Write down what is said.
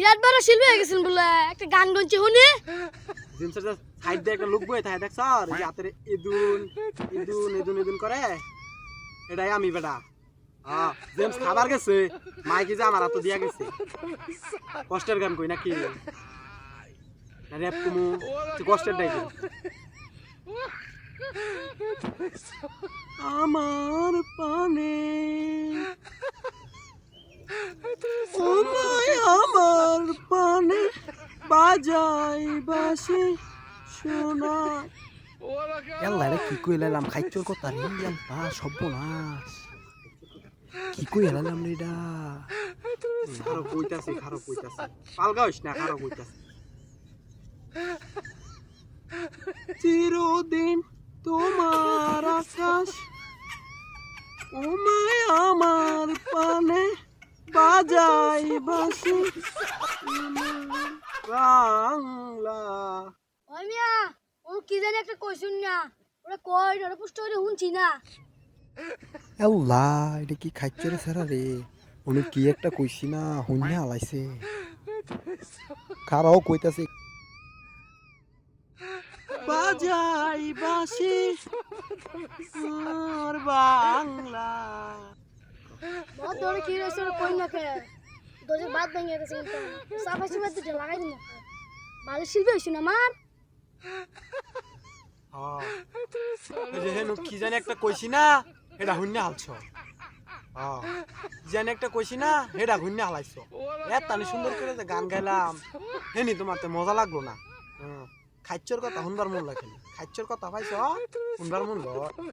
বিরাট বড় শিল্পী হয়ে গেছেন বলে একটা গান গঞ্চি শুনি জিনিসটা সাইড দিয়ে একটা লোক বই থাকে দেখ স্যার যে হাতের ইদুন ইদুন ইদুন ইদুন করে এটাই আমি বেটা হ্যাঁ জেমস খাবার গেছে মাইকে যে আমার হাত দিয়া গেছে কষ্টের গান কই নাকি র্যাপ কুমু কষ্টের ডাইকে আমার পানে ও মাই আমার পানে বাজাই বাসি সোনা এল্লা রে কি কইলাম খাইচোর কথা রে এল্লা সর্বনাশ কি কইলাম রে এটা খারো কইতাছি পালগাইস না খারো কইতাছি চিরদিন তোমার আকাশ ও মাই আমার পানে বাজাই বাসি বাংলা ওই মিয়া ও কি জানি একটা কইছুন না ওরা কই ওরা পুষ্ট করে শুনছি না এল্লা এটা কি খাইচোর সারা রে উনি কি একটা কইছি না হুন্নে হালাইছে খারাও কইতাছে বাজাই বাসি আর বাংলা বহুত ধরে কি রইছে ওরা কই না কে দজে বাদ ভেঙে গেছে কিন্তু সাফা সুবা দিতে লাগাই দিন ভালো শিল্পী হইছ না আমার এই যে হেনু কি জানি একটা কইছি না এটা হুন্নে হালছ কি জানি একটা কইছি না হেডা হুন্নে হালাইছ এত সুন্দর করে যে গান গাইলাম হেনি তোমার তো মজা লাগলো না খাইচ্ছর কথা শুনবার মন লাগে খাইচ্ছর কথা পাইছ শুনবার মন